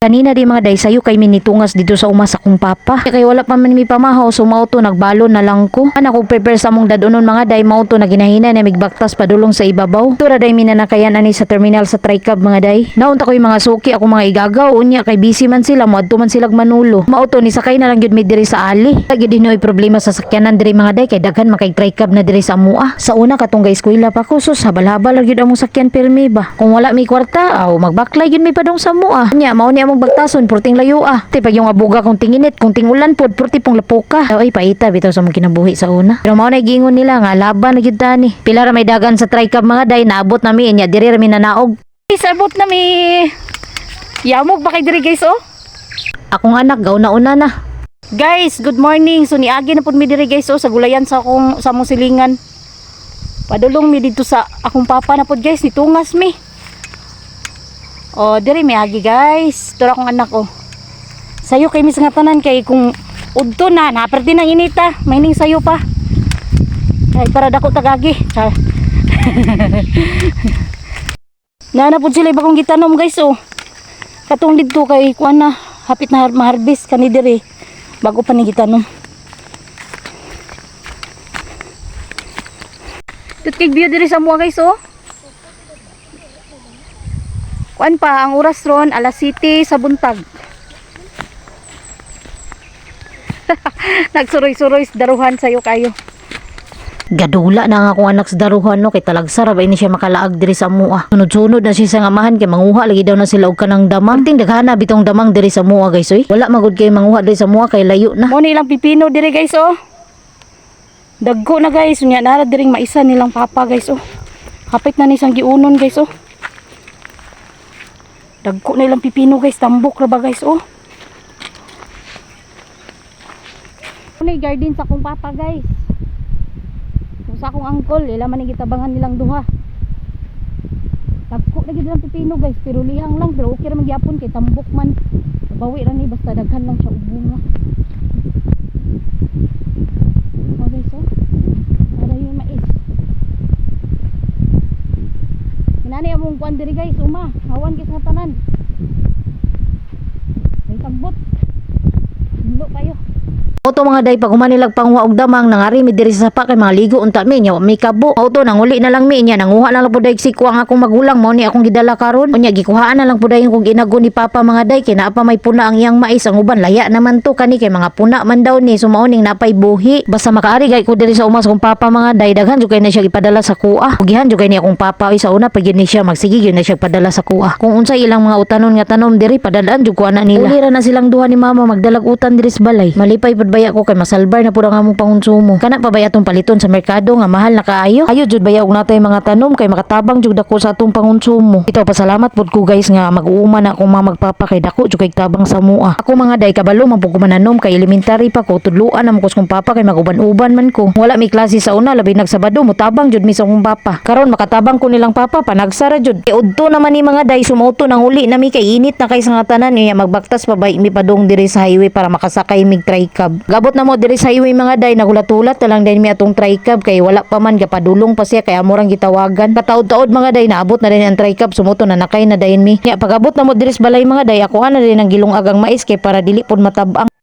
Kanina di mga day sayo kay minitungas dito sa uma sa kong papa. Kay wala pa man mi pamahaw so mauto nagbalon na lang ko. Ana ko prepare sa mong dadonon mga day mauto na ginahina na migbaktas padulong sa ibabaw. Tura day minanakayan ani sa terminal sa Tricab mga day. Naunta ko yung mga suki ako mga igagaw unya kay busy man sila moadto man silag manulo. Mauto ni sakay na lang gyud mi diri sa ali. Lagi din noy problema sa sakyanan diri mga day kay daghan makay Tricab na diri sa mua. Sa una katong ga eskwela pa ko sus habal-habal lang gyud among sakyan pirmi ba. Kung wala mi kwarta aw magbaklay gyud mi padong sa mua. Nya mao ni among bagtason purting layo Ti pag yung abuga kung tinginit kung tingulan pod purti pong lapuka. Ay paita bitaw sa mong kinabuhi sa una. Pero mao na giingon nila nga laban na gyud tani. Pila ra may dagan sa Tricab mga day naabot nami nya diri ra mi nanaog. Isabot na mi. Yamog ba kay diri guys oh? Akong anak gaw na una na. Guys, good morning. So niagi na pud mi diri guys oh sa gulayan sa akong sa mong silingan. Padulong mi dito sa akong papa na pod guys nitungas mi. Oh, diri mi agi guys. Tura akong anak oh. Sayo kay mis nga tanan kay kung udto na naperti nang inita, maining sayo pa. Ay para dako tagagi. Nana pud sila bagong gitanom guys oh. Katong didto kay kuan na hapit na ma-harvest kani diri bago pa ni gitanom. Tutkig view diri sa mua guys oh. Kuan pa ang oras ron alas 7 sa buntag. Nagsuroy-suroy daruhan sayo kayo. Gadula na nga akong anak sa daruhan no kay talagsara ba ini siya makalaag diri sa mua. Sunod-sunod na siya sa ngamahan kay manguha lagi daw na sila og kanang damang. Ting daghana bitong damang diri sa mua guys oy. Wala magud kay manguha diri sa mua kay layo na. Mo ni lang pipino diri guys oh. Dagko na guys unya nara diring maisa nilang papa guys oh. Hapit na ni sang giunon guys oh. Dagko na ilang pipino guys tambok ra ba guys oh. Ni garden sa akong papa guys. Sa akong uncle, ila man gitabangan nilang duha. Tagko na gid lang pipino guys, pero lihang lang, pero okay ra man gyapon kay tambok man. Bawi ra ni basta daghan lang siya og bunga. Okay so. Para yung mais. Inani among kuan diri guys, uma, hawan kis nga tanan. May tambot. Mulo kayo. Auto mga day pag humanilag panghuwa og damang nangari mi diri sa sapa kay mga ligo unta mi nya may kabo. Auto nanguli na lang mi nya nanguha na lang pud day siko ang akong magulang mao ni akong gidala karon. Unya gikuhaan na lang pud day kog inago ni papa mga day kay naa pa may puna ang iyang mais ang uban laya naman to kani kay mga puna man daw ni so mao ning napay buhi. Basta makaari gay ko diri sa umas kong papa mga day daghan jud kay na siya ipadala sa kuha. Ugihan jud kay ni akong papa sa una pag ni siya magsige gyud na siya padala sa kuha. Kung unsay ilang mga utanon nga tanom diri padalaan jud ko ana nila. Ulira na silang duha ni mama magdalag utan diri sa balay. Malipay pud baya ko kay masalbar na pud ang among pangonsumo. Kana pa baya atong paliton sa merkado nga mahal na kaayo. Ayo jud baya og natay mga tanom kay makatabang jud dako sa atong pangonsumo. Ito pasalamat pud ko guys nga mag-uuma na akong magpapa kay dako jud kay tabang sa mua. Ako mga day kabalo man pud ko mananom kay elementary pa ko tudluan na mo ko kong papa kay maguban-uban man ko. Wala mi klase sa una labi nagsabado mutabang jud mi sa akong papa. Karon makatabang ko nilang papa panagsara jud. Kay udto naman ni mga day sumuto nang uli na mi kay init na kay sa nga tanan niya magbaktas pa bay mi padong diri sa highway para makasakay mig Tricab. Gabot na mo diri sa highway mga day nagulat-ulat na lang din mi atong Tricab kay wala pa man gapadulong pa siya kay amorang gitawagan. Pataod-taod mga day naabot na din ang Tricab sumuto na nakay na dayon mi. Nya pagabot na mo diri sa balay mga day ako ana din ang gilong agang mais kay para dili pod matabang.